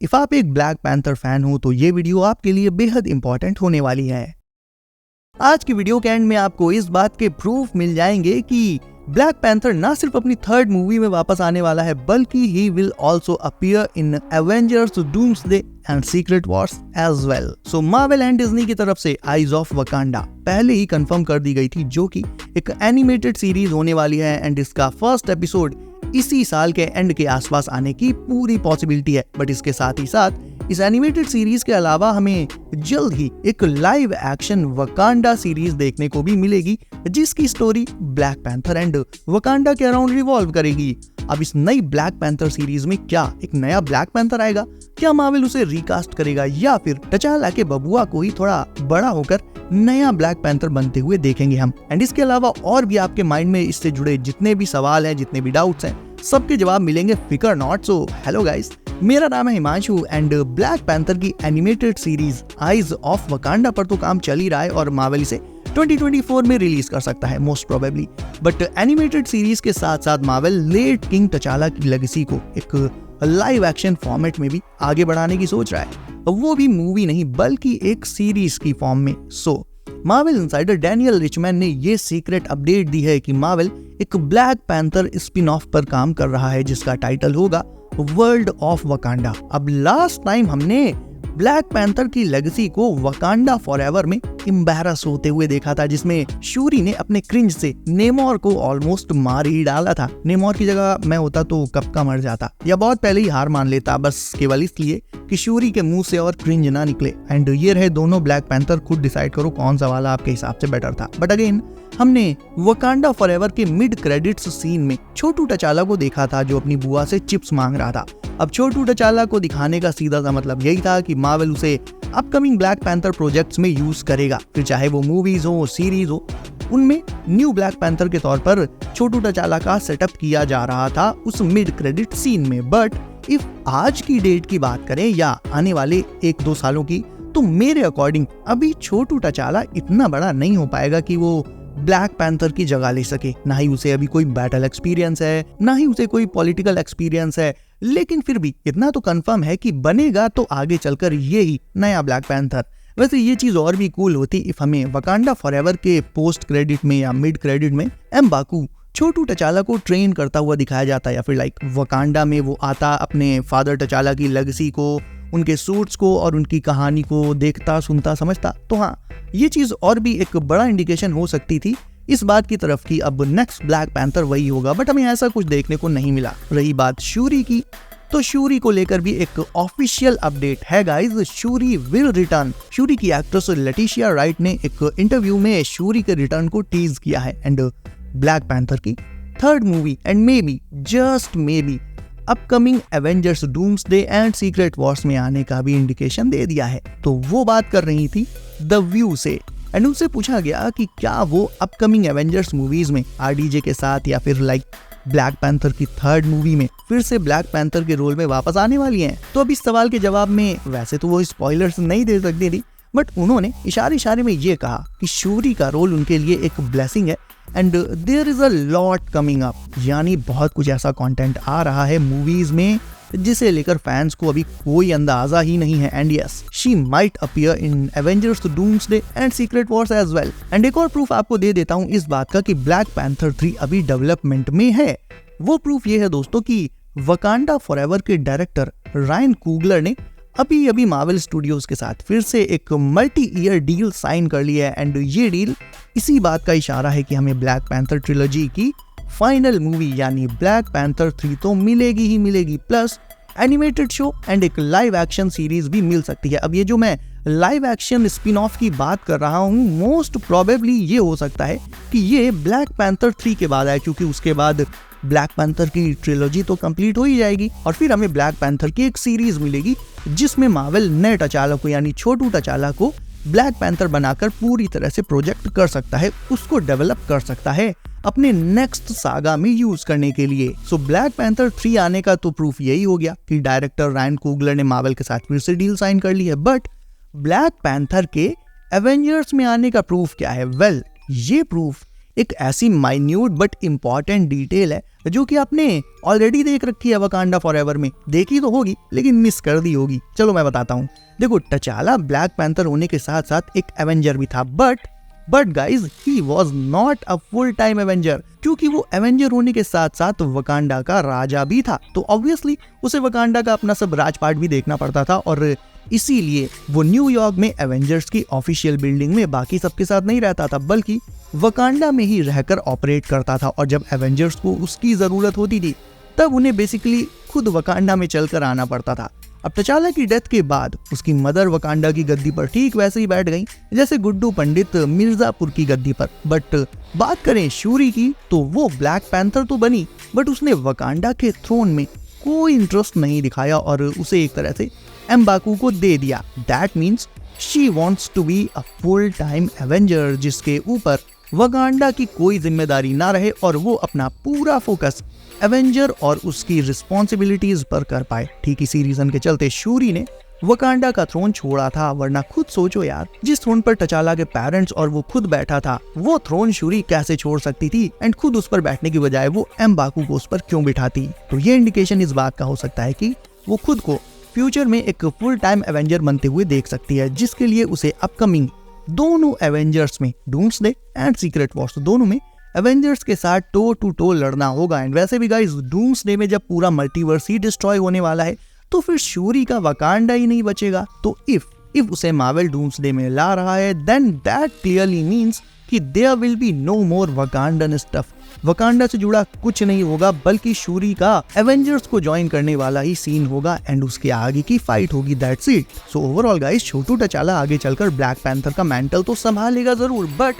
If आप एक black panther fan हो तो ये वीडियो आपके लिए बेहद इंपॉर्टेंट होने वाली है। आज की वीडियो के एंड में आपको इस बात के प्रूफ मिल जाएंगे कि ब्लैक पैंथर ना सिर्फ अपनी थर्ड मूवी में वापस आने वाला है, बल्कि he will also appear in Avengers Doomsday and Secret Wars as well. So Marvel and Disney की तरफ से आइज ऑफ वकांडा पहले ही कंफर्म कर दी गई थी, जो कि एक एनिमेटेड सीरीज होने वाली है एंड इसका फर्स्ट एपिसोड इसी साल के एंड के आसपास आने की पूरी पॉसिबिलिटी है। बट इसके साथ ही साथ इस एनिमेटेड सीरीज के अलावा हमें जल्द ही एक लाइव एक्शन वकांडा सीरीज देखने को भी मिलेगी, जिसकी story black panther and Wakanda के अराउंड रिवॉल्व करेगी। अब इस नई ब्लैक पैंथर सीरीज में क्या एक नया ब्लैक पैंथर आएगा? क्या मार्वल उसे रिकास्ट करेगा या फिर टचाला के बबुआ को ही थोड़ा बड़ा होकर नया ब्लैक पैंथर बनते हुए देखेंगे हम? एंड इसके अलावा और भी आपके माइंड में इससे जुड़े जितने भी सवाल हैं, जितने भी डाउट्स हैं, सबके जवाब मिलेंगे फिकर नॉट। सो हेलो गाइस, मेरा नाम है हिमांशु एंड ब्लैक पैंथर की animated series eyes of Wakanda पर तो काम चल ही रहा है और मार्वल इसे 2024 में रिलीज कर सकता है most probably. But animated series के साथ साथ मार्वल लेट किंग टचाला की लेगेसी को एक लाइव एक्शन फॉर्मेट में भी आगे बढ़ाने की सोच रहा है, वो भी मूवी नहीं बल्कि एक सीरीज की फॉर्म में। सो मार्वल इनसाइडर डैनियल रिचमैन ने ये सीक्रेट अपडेट दी है कि मार्वल एक ब्लैक पैंथर स्पिन ऑफ पर काम कर रहा है, जिसका टाइटल होगा वर्ल्ड ऑफ वकांडा। अब लास्ट टाइम हमने ब्लैक पैंथर की लेगेसी को वकांडा फॉरएवर में एम्बैरस होते हुए देखा था, जिसमें शूरी ने अपने क्रिंज से नेमोर को ऑलमोस्ट मार ही डाला था। नेमोर की जगह मैं होता तो कब का मर जाता या बहुत पहले ही हार मान लेता, बस केवल इसलिए कि शूरी के मुंह से और क्रिंज ना निकले। एंड ये रहे दोनों ब्लैक पैंथर, खुद डिसाइड करो कौन सा वाला आपके हिसाब से बेटर था। बट अगेन हमने वकांडा फॉरएवर के मिड क्रेडिट्स सीन में छोटू टचाला को देखा था, जो अपनी बुआ से चिप्स मांग रहा था। अब छोटू टचाला को दिखाने का सीधा सा मतलब यही था कि मार्वल उसे अपकमिंग ब्लैक पैंथर प्रोजेक्ट्स में यूज करेगा, फिर चाहे वो मूवीज हो सीरीज हो, उनमें न्यू ब्लैक पैंथर के तौर पर छोटू टचाला का सेटअप किया जा रहा था उस मिड क्रेडिट सीन में। बट इफ आज की डेट की बात करें या आने वाले 1-2 सालों की, तो मेरे अकॉर्डिंग अभी छोटू टचाला इतना बड़ा नहीं हो पाएगा कि वो ब्लैक पैंथर की जगह ले सके। ना ही उसे अभी कोई बैटल एक्सपीरियंस है, ना ही उसे कोई पॉलिटिकल एक्सपीरियंस है, लेकिन फिर भी इतना तो कंफर्म है कि बनेगा तो आगे चलकर ये ही नया ब्लैक पैंथर। वैसे ये चीज और भी कूल होती इफ हमें वकांडा फॉरएवर के पोस्ट क्रेडिट में या मिड क्रेडिट में एम्बाकू छोटू टचाला को ट्रेन करता हुआ दिखाया जाता, या फिर लाइक वकांडा में वो आता अपने फादर टचाला की लेगेसी को, उनके सूट्स को और उनकी कहानी को देखता, सुनता, समझता। तो हाँ, ये चीज और भी एक बड़ा इंडिकेशन हो सकती थी इस बात की तरफ कि अब नेक्स्ट ब्लैक पैंथर वही होगा, बट हमें ऐसा कुछ देखने को नहीं मिला। रही बात शूरी की, तो शूरी को लेकर भी एक ऑफिशियल अपडेट है गाइस। Suri will return. शूरी की एक्ट्रेस लेटिशिया राइट ने एक इंटरव्यू में शूरी के रिटर्न को टीज किया है एंड ब्लैक पैंथर की third movie and may be just may be upcoming Avengers Doomsday and Secret Wars में आने का भी इंडिकेशन दे दिया है। तो वो बात कर रही थी द व्यू से एंड उनसे पूछा गया कि क्या वो अपकमिंग एवेंजर्स मूवीज में आरडीजे के साथ या फिर लाइक ब्लैक पैंथर की थर्ड मूवी में फिर से ब्लैक पैंथर के रोल में वापस आने वाली हैं। तो अब इस सवाल के जवाब में वैसे तो वो स्पॉयलर्स नहीं दे सकती थी, बट उन्होंने इशारे में ये कहा कि शूरी का रोल उनके लिए एक ब्लेसिंग है and there is a lot coming up, यानी बहुत कुछ ऐसा कंटेंट आ रहा है मूवीज में जिसे लेकर फैंस को अभी कोई अंदाजा ही नहीं है। And yes, she might appear in Avengers Doomsday and Secret Wars as well. And एक और प्रूफ आपको दे देता हूँ इस बात का कि ब्लैक पैंथर 3 अभी डेवलपमेंट में है। वो प्रूफ ये है दोस्तों कि वकांडा फॉरएवर के डायरेक्टर रायन कुगलर ने अभी मार्वल स्टूडियोज के साथ फिर से एक मल्टी ईयर डील साइन कर लिया है एंड ये डील इसी बात का इशारा है कि हमें ब्लैक पैंथर ट्रिलॉजी की फाइनल मूवी यानी ब्लैक पैंथर 3 तो मिलेगी ही मिलेगी, प्लस एनिमेटेड शो एंड एक लाइव एक्शन सीरीज भी मिल सकती है। अब ये जो मैं लाइव एक्शन स्पिन ऑफ की बात कर रहा हूँ, मोस्ट प्रोबेबली ये हो सकता है कि ये ब्लैक पैंथर 3 के बाद आए, क्योंकि उसके बाद ब्लैक पैंथर की ट्रिलॉजी तो कंप्लीट हो ही जाएगी और फिर हमें ब्लैक पैंथर की एक सीरीज मिलेगी जिसमें मार्वल नए टचाला को यानी छोटू टचाला को ब्लैक पैंथर बनाकर पूरी तरह से प्रोजेक्ट कर सकता है, उसको डेवलप कर सकता है अपने नेक्स्ट सागा में यूज करने के लिए। सो ब्लैक पैंथर 3 आने का तो प्रूफ यही हो गया कि डायरेक्टर रायन कुगलर ने मार्वल के साथ फिर से डील साइन कर ली है। बट ब्लैक पैंथर के एवेंजर्स में आने का प्रूफ क्या है? वेल, ये प्रूफ एक ऐसी माइन्यूट बट इम्पॉर्टेंट डिटेल है जो कि आपने ऑलरेडी देख रखी है वकांडा फॉरएवर में, देखी तो होगी लेकिन मिस कर दी होगी। चलो मैं बताता हूँ। देखो, टचाला ब्लैक पैंथर होने के साथ साथ एक एवेंजर भी था, but guys he was not a full time Avenger, क्योंकि वो एवेंजर होने के साथ साथ वकांडा का राजा भी था। तो ऑब्वियसली उसे वकांडा का अपना सब राजपाट भी देखना पड़ता था, और इसीलिए वो न्यूयॉर्क में एवेंजर्स की ऑफिशियल बिल्डिंग में बाकी सबके साथ नहीं रहता था, बल्कि वकांडा में ही रहकर ऑपरेट करता था। और जब एवेंजर्स को उसकी जरूरत होती थी तब उन्हें बेसिकली खुद वकांडा में चलकर आना पड़ता था। अब टचाला की डेथ के बाद उसकी मदर वकांडा की गद्दी पर ठीक वैसे ही बैठ गई जैसे गुड्डू पंडित मिर्जापुर की गद्दी पर। बट बात करें शूरी की, तो वो ब्लैक पैंथर तो बनी, बट उसने वकांडा के थ्रोन में कोई इंटरेस्ट नहीं दिखाया और उसे एक तरह से एम्बाकू को दे दिया। That means she wants to be a full time Avenger, जिसके ऊपर वकांडा की कोई जिम्मेदारी ना रहे और वो अपना पूरा फोकस एवेंजर और उसकी रिस्पॉन्सिबिलिटीज पर कर पाए। ठीक इसी रीजन के चलते शूरी ने वकांडा का थ्रोन छोड़ा था, वरना खुद सोचो यार, जिस थ्रोन पर टचाला के पेरेंट्स और वो खुद बैठा था, वो थ्रोन शूरी कैसे छोड़ सकती थी, एंड खुद उस पर बैठने की बजाय वो एम्बाकू को उस पर क्यों बिठाती। तो ये इंडिकेशन इस बात का हो सकता है कि वो खुद को फ्यूचर में एक फुल टाइम एवेंजर बनते हुए देख सकती है, जिसके लिए उसे अपकमिंग दोनों एवेंजर्स में, डूम्सडे एंड सीक्रेट वॉर्स, दोनों में एवेंजर्स के साथ टो टू टो लड़ना होगा। एंड वैसे भी गाइस, डूम्सडे में जब पूरा मल्टीवर्स ही डिस्ट्रॉय होने वाला है तो फिर शूरी का वकांडा ही नहीं बचेगा। तो इफ उसे मार्वल डूम्सडे में ला रहा है, देन दैट क्लियरली मींस कि there will be no more Wakandan stuff. Wakanda से जुड़ा कुछ नहीं होगा, बल्कि शूरी का एवेंजर्स को ज्वाइन करने वाला ही सीन होगा एंड उसके आगे की फाइट होगी। That's it. So overall guys, छोटू टचाला आगे चलकर ब्लैक पैंथर का मैंटल तो संभालेगा जरूर, बट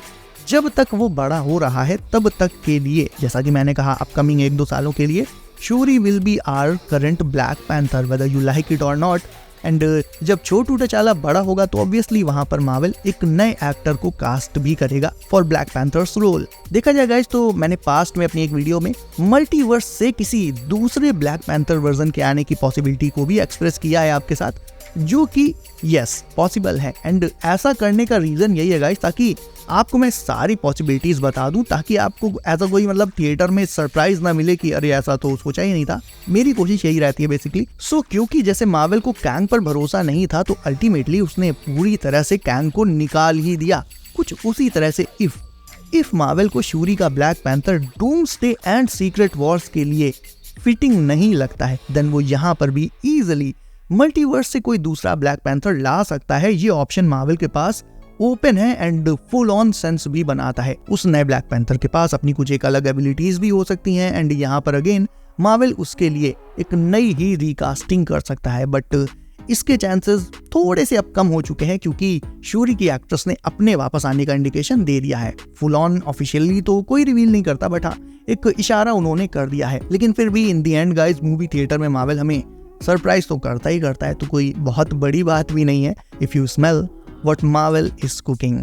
जब तक वो बड़ा हो रहा है तब तक के लिए, जैसा कि मैंने कहा, अपकमिंग 1-2 सालों के लिए Shuri will be our current Black Panther, whether you like it और नॉट। एंड जब छोटू टचाला बड़ा होगा तो ऑब्वियसली वहां पर मार्वल एक नए एक्टर को कास्ट भी करेगा फॉर ब्लैक पैंथर्स रोल। देखा जाए गाइस, तो मैंने पास्ट में अपनी एक वीडियो में मल्टीवर्स से किसी दूसरे ब्लैक पैंथर वर्जन के आने की पॉसिबिलिटी को भी एक्सप्रेस किया है आपके साथ, जो कि यस पॉसिबल है। एंड ऐसा करने का रीजन यही है गाइस, ताकि आपको मैं सारी पॉसिबिलिटीज बता दूं, ताकि आपको ऐसा कोई मतलब थिएटर में सरप्राइज ना मिले कि अरे ऐसा तो सोचा ही नहीं था। मेरी कोशिश यही रहती है बेसिकली। सो क्योंकि जैसे मार्वल को कैंग पर भरोसा नहीं था, तो अल्टीमेटली उसने पूरी तरह से कैंग को निकाल ही दिया। कुछ उसी तरह से इफ मार्वल को शूरी का black panther doomsday and Secret Wars के लिए फिटिंग नहीं लगता है, देन वो यहाँ पर भी इजिली मल्टीवर्स से कोई दूसरा ब्लैक पैंथर ला सकता है। ये ऑप्शन मार्वल के पास ओपन है एंड फुल ऑन सेंस भी बनाता है। उस नए ब्लैक पैंथर के पास अपनी कुछ एक अलग एबिलिटीज भी हो सकती हैं, एंड यहाँ पर अगेन मार्वल उसके लिए एक नई ही रिकास्टिंग कर सकता है। बट इसके चांसेस थोड़े से अब कम हो चुके हैं, क्योंकि शूरी की एक्ट्रेस ने अपने वापस आने का इंडिकेशन दे दिया है। फुल ऑन ऑफिशियली तो कोई रिवील नहीं करता, बट हाँ, एक इशारा उन्होंने कर दिया है। लेकिन फिर भी इन दी एंड गाइस, मूवी थिएटर में मार्वल हमें सरप्राइज तो करता ही करता है, तो कोई बहुत बड़ी बात भी नहीं है। If you smell what Marvel is cooking.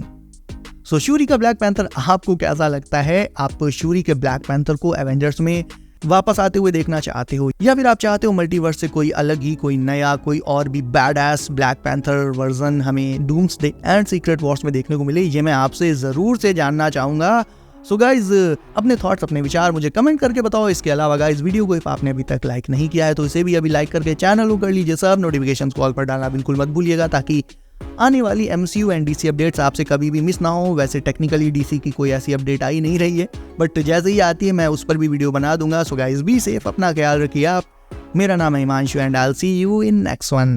सो शूरी का ब्लैक पैंथर आपको कैसा लगता है? आप शूरी के ब्लैक पैंथर को एवेंजर्स में वापस आते हुए देखना चाहते हो, या फिर आप चाहते हो मल्टीवर्स से कोई अलग ही, कोई नया, कोई और भी bad S black panther version हमें डूम्सडे एंड सीक्रेट वॉर्स में देखने को मिले? ये मैं आपसे जरूर से जानना चाहूंगा। सो गाइज, अपने थॉट्स, अपने विचार मुझे कमेंट करके बताओ। इसके अलावा गाइज, वीडियो को इफ आपने अभी तक लाइक नहीं किया है तो इसे भी अभी लाइक करके चैनल को कर लीजिए। सब नोटिफिकेशंस कॉल पर डालना बिल्कुल मत भूलिएगा, ताकि आने वाली MCU एंड DC अपडेट्स आपसे कभी भी मिस ना हो। वैसे टेक्निकली DC की कोई ऐसी अपडेट आई नहीं रही है, बट जैसे ही आती है मैं उस पर भी वीडियो बना दूंगा। सो गाइज, बी सेफ, अपना ख्याल रखिए आप। मेरा नाम है Himanshu and I will see you in next one.